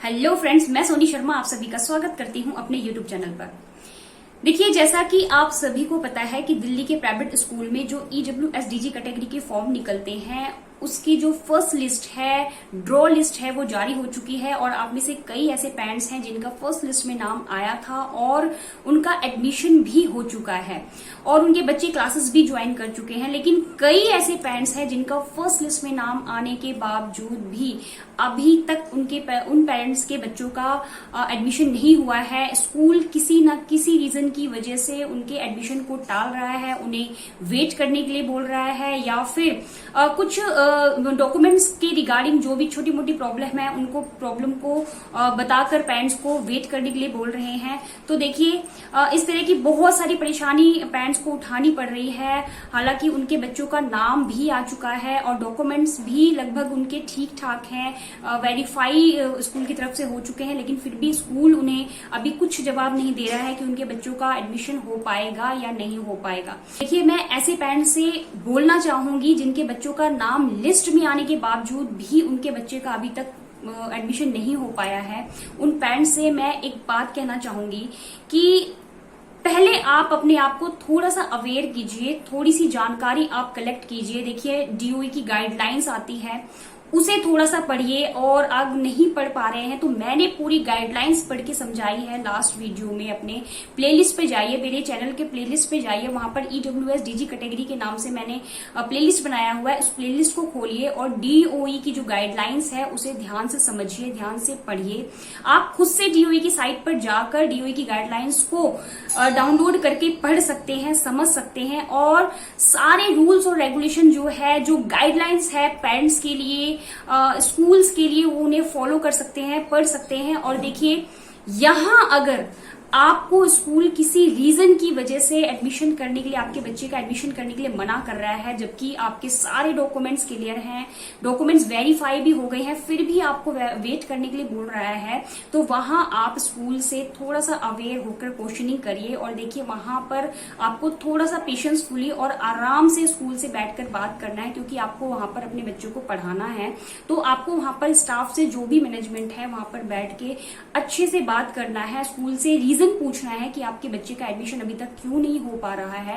Hello friends, मैं सोनी शर्मा आप सभी का स्वागत करती हूं अपने यूट्यूब चैनल पर। देखिए, जैसा कि आप सभी को पता है कि दिल्ली के प्राइवेट स्कूल में जो EWSDG कैटेगरी के फॉर्म निकलते हैं उसकी जो फर्स्ट लिस्ट है, ड्रॉ लिस्ट है, वो जारी हो चुकी है। और आप में से कई ऐसे पेरेंट्स हैं जिनका फर्स्ट लिस्ट में नाम आया था और उनका एडमिशन भी हो चुका है और उनके बच्चे क्लासेस भी ज्वाइन कर चुके हैं। लेकिन कई ऐसे पेरेंट्स हैं जिनका फर्स्ट लिस्ट में नाम आने के बावजूद भी अभी तक उन पेरेंट्स के बच्चों का एडमिशन नहीं हुआ है। स्कूल किसी न किसी रीजन की वजह से उनके एडमिशन को टाल रहा है, उन्हें वेट करने के लिए बोल रहा है, या फिर कुछ डॉक्यूमेंट्स के रिगार्डिंग जो भी छोटी मोटी प्रॉब्लम है उनको प्रॉब्लम को बताकर पेरेंट्स को वेट करने के लिए बोल रहे हैं। तो देखिए, इस तरह की बहुत सारी परेशानी पेरेंट्स को उठानी पड़ रही है। हालांकि उनके बच्चों का नाम भी आ चुका है और डॉक्यूमेंट्स भी लगभग उनके ठीक ठाक हैं, वेरीफाई स्कूल की तरफ से हो चुके हैं, लेकिन फिर भी स्कूल उन्हें अभी कुछ जवाब नहीं दे रहा है कि उनके बच्चों का एडमिशन हो पाएगा या नहीं हो पाएगा। देखिए, मैं ऐसे पेरेंट्स से बोलना चाहूंगी जिनके बच्चों का नाम लिस्ट में आने के बावजूद भी उनके बच्चे का अभी तक एडमिशन नहीं हो पाया है। उन पेरेंट्स से मैं एक बात कहना चाहूंगी कि पहले आप अपने आप को थोड़ा सा अवेयर कीजिए, थोड़ी सी जानकारी आप कलेक्ट कीजिए। देखिए, DOE की गाइडलाइंस आती है, उसे थोड़ा सा पढ़िए। और अगर नहीं पढ़ पा रहे हैं तो मैंने पूरी गाइडलाइंस पढ़ के समझाई है लास्ट वीडियो में। अपने प्लेलिस्ट पे जाइए, मेरे चैनल के प्लेलिस्ट पे जाइए, वहां पर EWSDG कैटेगरी के नाम से मैंने प्लेलिस्ट बनाया हुआ है। उस प्लेलिस्ट को खोलिए और DOE की जो गाइडलाइंस है उसे ध्यान से समझिए, ध्यान से पढ़िए। आप खुद से DOE की साइट पर जाकर DOE की गाइडलाइंस को डाउनलोड करके पढ़ सकते हैं, समझ सकते हैं और सारे रूल्स और रेगुलेशन जो है, जो गाइडलाइंस है पेरेंट्स के लिए, स्कूल्स के लिए, वो उन्हें फॉलो कर सकते हैं, पढ़ सकते हैं। और देखिए, यहां अगर आपको स्कूल किसी रीजन की वजह से एडमिशन करने के लिए, आपके बच्चे का एडमिशन करने के लिए मना कर रहा है, जबकि आपके सारे डॉक्यूमेंट्स क्लियर हैं, डॉक्यूमेंट्स वेरीफाई भी हो गए हैं, फिर भी आपको वेट करने के लिए बोल रहा है, तो वहां आप स्कूल से थोड़ा सा अवेयर होकर क्वेश्चनिंग करिए। और देखिए, वहां पर आपको थोड़ा सा पेशेंसफुली और आराम से स्कूल से बैठकर बात करना है, क्योंकि आपको वहां पर अपने बच्चों को पढ़ाना है। तो आपको वहां पर स्टाफ से, जो भी मैनेजमेंट है, वहां पर बैठ के अच्छे से बात करना है, स्कूल से रीजन पूछना है कि आपके बच्चे का एडमिशन अभी तक क्यों नहीं हो पा रहा है।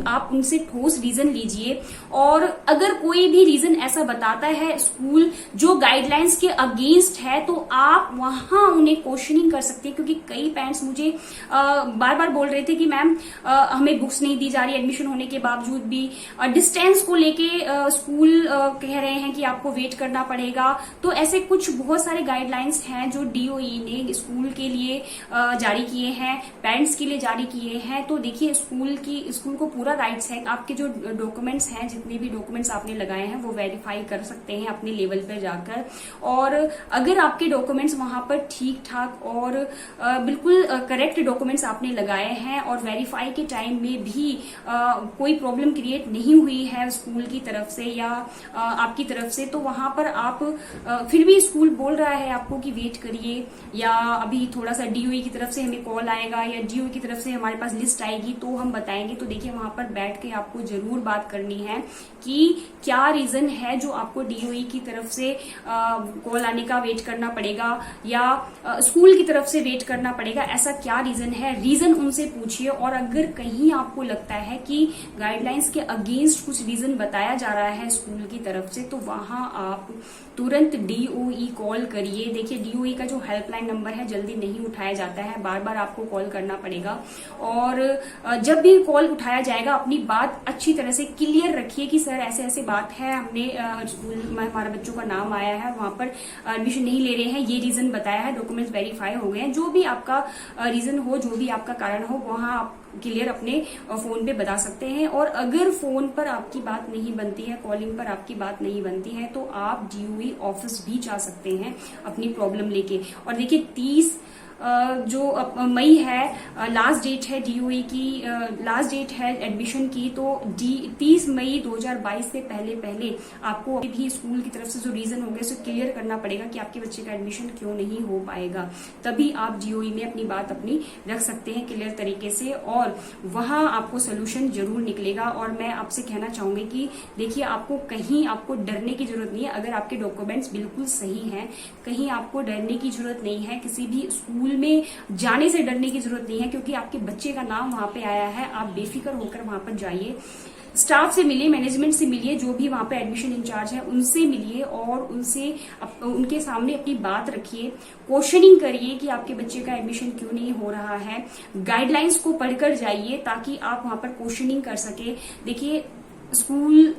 आप उनसे ठोस रीजन लीजिए। और अगर कोई भी रीजन ऐसा बताता है स्कूल जो गाइडलाइंस के अगेंस्ट है, तो आप वहां उन्हें क्वेश्चनिंग कर सकते हैं। क्योंकि कई पेरेंट्स मुझे बार बार बोल रहे थे कि मैम हमें बुक्स नहीं दी जा रही एडमिशन होने के बावजूद भी, डिस्टेंस को लेके स्कूल कह रहे हैं कि आपको वेट करना पड़ेगा। तो ऐसे कुछ बहुत सारे गाइडलाइंस हैं जो DOE ने स्कूल के लिए जारी किए हैं, पेरेंट्स के लिए जारी किए हैं। तो देखिए, स्कूल को पूरा राइट्स है, आपके जो डॉक्यूमेंट्स हैं, जितने भी डॉक्यूमेंट्स आपने लगाए हैं, वो वेरीफाई कर सकते हैं अपने लेवल पर जाकर। और अगर आपके डॉक्यूमेंट्स वहां पर ठीक ठाक और बिल्कुल करेक्ट डॉक्यूमेंट्स आपने लगाए हैं और वेरीफाई के टाइम में भी कोई प्रॉब्लम क्रिएट नहीं हुई है स्कूल की तरफ से या आपकी तरफ से, तो वहां पर आप फिर भी स्कूल बोल रहा है आपको कि वेट करिए, या अभी थोड़ा सा DOE की तरफ से हमें कॉल आएगा या DOE की तरफ से हमारे पास लिस्ट आएगी तो हम बताएंगे। तो देखिए, वहां पर बैठ के आपको जरूर बात करनी है कि क्या रीजन है जो आपको DOE की तरफ से कॉल आने का वेट करना पड़ेगा या स्कूल की तरफ से वेट करना पड़ेगा। ऐसा क्या रीजन है, रीजन उनसे पूछिए। और अगर कहीं आपको लगता है कि गाइडलाइंस के अगेंस्ट कुछ रीजन बताया जा रहा है स्कूल की तरफ से, तो वहां आप तुरंत DOE कॉल करिए। देखिए, DOE का जो हेल्पलाइन नंबर है जल्दी नहीं उठाया जाता है, बार बार आपको कॉल करना पड़ेगा। और जब भी कॉल उठाया जाएगा, अपनी बात अच्छी तरह से क्लियर रखिए कि सर ऐसे ऐसे बात है, हमने स्कूल में हमारे बच्चों का नाम आया है, वहां पर एडमिशन नहीं ले रहे हैं, ये रीजन बताया है, डॉक्यूमेंट्स वेरीफाई हो गए हैं। जो भी आपका रीजन हो, जो भी आपका कारण हो, वहां आप क्लियर अपने फोन पे बता सकते हैं। और अगर फोन पर आपकी बात नहीं बनती है, कॉलिंग पर आपकी बात नहीं बनती है, तो आप DOE ऑफिस भी जा सकते हैं अपनी प्रॉब्लम लेके। और देखिए, 30 जो मई है लास्ट डेट है डीओई की, लास्ट डेट है एडमिशन की, तो 30 मई 2022 से पहले आपको भी स्कूल की तरफ से जो रीजन होंगे उसे क्लियर करना पड़ेगा कि आपके बच्चे का एडमिशन क्यों नहीं हो पाएगा। तभी आप डीओई में अपनी बात रख सकते हैं क्लियर तरीके से, और वहां आपको सोल्यूशन जरूर निकलेगा। और मैं आपसे कहना चाहूंगी कि देखिए, आपको डरने की जरूरत नहीं है। अगर आपके डॉक्यूमेंट्स बिल्कुल सही हैं, कहीं आपको डरने की जरूरत नहीं है, किसी भी स्कूल में जाने से डरने की जरूरत नहीं है, क्योंकि आपके बच्चे का नाम वहां पे आया है। आप बेफिक्र होकर वहां पर जाइए, स्टाफ से मिलिए, मैनेजमेंट से मिलिए, जो भी वहां पे एडमिशन इंचार्ज है उनसे मिलिए और उनके सामने अपनी बात रखिए, क्वेश्चनिंग करिए कि आपके बच्चे का एडमिशन क्यों नहीं हो रहा है। गाइडलाइंस को पढ़कर जाइए ताकि आप वहां पर क्वेश्चनिंग कर सके। देखिए, स्कूल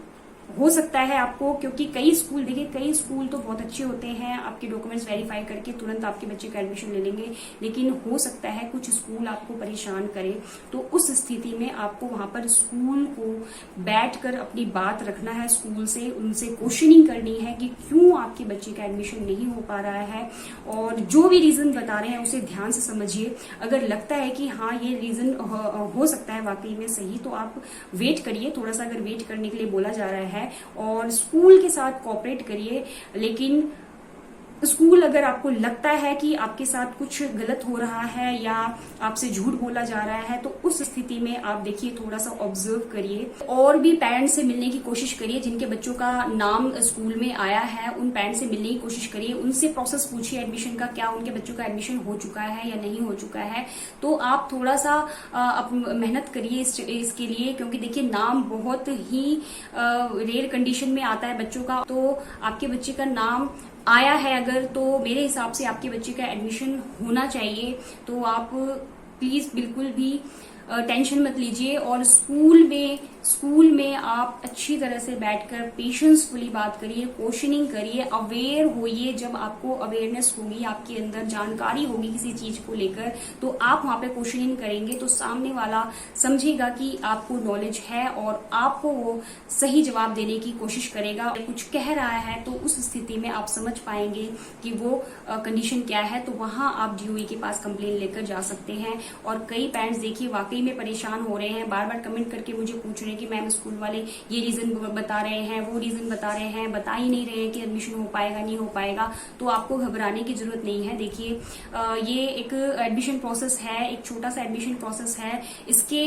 हो सकता है आपको, क्योंकि कई स्कूल तो बहुत अच्छे होते हैं, आपके डॉक्यूमेंट्स वेरीफाई करके तुरंत आपके बच्चे का एडमिशन ले लेंगे, लेकिन हो सकता है कुछ स्कूल आपको परेशान करे। तो उस स्थिति में आपको वहां पर स्कूल को बैठकर अपनी बात रखना है, स्कूल से उनसे क्वेश्चनिंग करनी है कि क्यों आपके बच्चे का एडमिशन नहीं हो पा रहा है, और जो भी रीजन बता रहे हैं उसे ध्यान से समझिए। अगर लगता है कि हाँ ये रीजन हो सकता है वाकई में सही, तो आप वेट करिए थोड़ा सा। अगर वेट करने के लिए बोला जा रहा है और स्कूल के साथ कोऑपरेट करिए, लेकिन स्कूल अगर आपको लगता है कि आपके साथ कुछ गलत हो रहा है या आपसे झूठ बोला जा रहा है, तो उस स्थिति में आप देखिए थोड़ा सा ऑब्जर्व करिए और भी पेरेंट्स से मिलने की कोशिश करिए जिनके बच्चों का नाम स्कूल में आया है। उन पेरेंट्स से मिलने की कोशिश करिए, उनसे प्रोसेस पूछिए एडमिशन का, क्या उनके बच्चों का एडमिशन हो चुका है या नहीं हो चुका है। तो आप थोड़ा सा मेहनत करिए इसके लिए, क्योंकि देखिए नाम बहुत ही रेयर कंडीशन में आता है बच्चों का। तो आपके बच्चे का नाम आया है अगर, तो मेरे हिसाब से आपके बच्चे का एडमिशन होना चाहिए। तो आप प्लीज बिल्कुल भी टेंशन मत लीजिए, और स्कूल में आप अच्छी तरह से बैठकर पेशेंसफुली बात करिए, क्वेश्चनिंग करिए, अवेयर होइए। जब आपको अवेयरनेस होगी, आपके अंदर जानकारी होगी किसी चीज को लेकर, तो आप वहां पे क्वेश्चनिंग करेंगे तो सामने वाला समझेगा कि आपको नॉलेज है और आपको वो सही जवाब देने की कोशिश करेगा। कुछ कह रहा है तो उस स्थिति में आप समझ पाएंगे कि वो कंडीशन क्या है, तो वहां आप डीओई के पास कंप्लेन लेकर जा सकते हैं। और कई पेरेंट्स देखिए वाकई में परेशान हो रहे हैं, बार बार कमेंट करके मुझे पूछ रहे हैं कि मैम स्कूल वाले ये रीजन बता रहे हैं, वो रीजन बता रहे हैं, बता ही नहीं रहे हैं कि एडमिशन हो पाएगा नहीं हो पाएगा। तो आपको घबराने की जरूरत नहीं है। देखिए ये एक एडमिशन प्रोसेस है, एक छोटा सा एडमिशन प्रोसेस है, इसके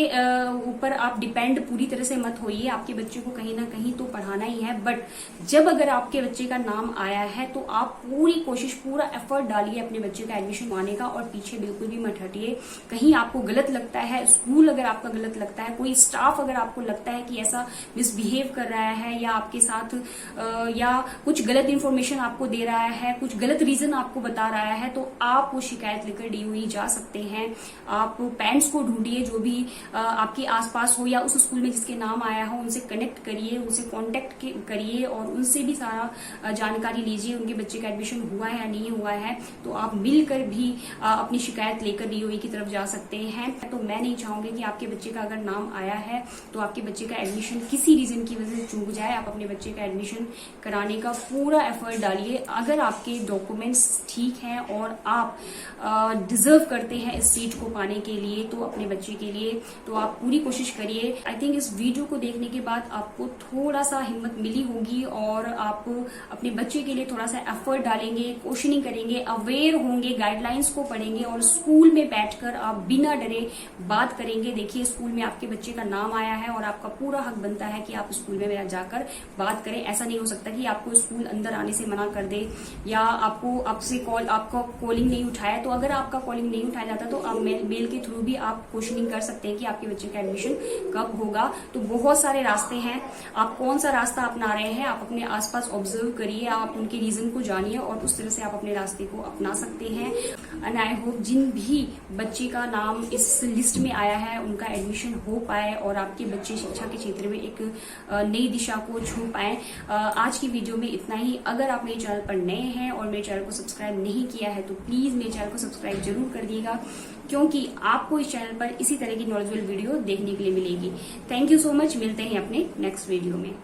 ऊपर आप डिपेंड पूरी तरह से मत होइए। आपके बच्चे को कहीं ना कहीं तो पढ़ाना ही है, बट जब अगर आपके बच्चे का नाम आया है तो आप पूरी कोशिश, पूरा एफर्ट डालिए अपने बच्चे का एडमिशन पाने का, और पीछे बिल्कुल भी मत हटिए। कहीं आपको गलत लगता है, स्कूल अगर आपका गलत लगता है, कोई स्टाफ अगर आपको लगता है कि ऐसा मिसबिहेव कर रहा है या आपके साथ या कुछ गलत इन्फॉर्मेशन आपको दे रहा है, कुछ गलत रीजन आपको बता रहा है, तो आप वो शिकायत लेकर डीओई जा सकते हैं। आप पेरेंट्स को ढूंढिए जो भी आपके आसपास हो या उस स्कूल में जिसके नाम आया हो, उनसे कनेक्ट करिए, उनसे कॉन्टेक्ट करिए और उनसे भी सारा जानकारी लीजिए उनके बच्चे का एडमिशन हुआ है या नहीं हुआ है। तो आप मिलकर भी अपनी शिकायत लेकर डीओई की तरफ जा सकते हैं। तो मैं नहीं चाहूंगी कि आपके बच्चे का अगर नाम आया है तो आपके बच्चे का एडमिशन किसी रीजन की वजह से चूक जाए। आप अपने बच्चे का एडमिशन कराने का पूरा एफर्ट डालिए। अगर आपके डॉक्यूमेंट्स ठीक हैं और आप डिजर्व करते हैं इस सीट को पाने के लिए, तो अपने बच्चे के लिए, तो आप पूरी कोशिश करिए। आई थिंक इस वीडियो को देखने के बाद आपको थोड़ा सा हिम्मत मिली होगी और आप अपने बच्चे के लिए थोड़ा सा एफर्ट डालेंगे, क्वेश्चनिंग करेंगे, अवेयर होंगे, गाइडलाइंस को पढ़ेंगे और स्कूल में बैठकर आप बिना डरे बात करेंगे। देखिए स्कूल में आपके बच्चे का नाम आया है और आपका पूरा हक बनता है कि आप स्कूल में जाकर बात करें। ऐसा नहीं हो सकता कि आपको स्कूल अंदर आने से मना कर दे या आपका कॉलिंग नहीं उठाया। तो अगर आपका कॉलिंग नहीं उठाया जाता तो आप मेल के थ्रू भी आप क्वेश्चनिंग कर सकते हैं कि आपके बच्चे का एडमिशन कब होगा। तो बहुत सारे रास्ते हैं, आप कौन सा रास्ता अपना रहे हैं, आप अपने आसपास ऑब्जर्व करिए, आप उनके रीजन को जानिए और उस तरह से आप अपने रास्ते को अपना सकते हैं। एंड आई होप जिन भी बच्चे का नाम इस लिस्ट में आया है उनका एडमिशन हो पाए और आपके बच्चे शिक्षा के क्षेत्र में एक नई दिशा को छू पाए। आज की वीडियो में इतना ही। अगर आप मेरे चैनल पर नए हैं और मेरे चैनल को सब्सक्राइब नहीं किया है तो प्लीज मेरे चैनल को सब्सक्राइब जरूर कर दिएगा, क्योंकि आपको इस चैनल पर इसी तरह की नॉलेजेबल वीडियो देखने के लिए मिलेगी। Thank you so much. मिलते हैं अपने नेक्स्ट वीडियो में।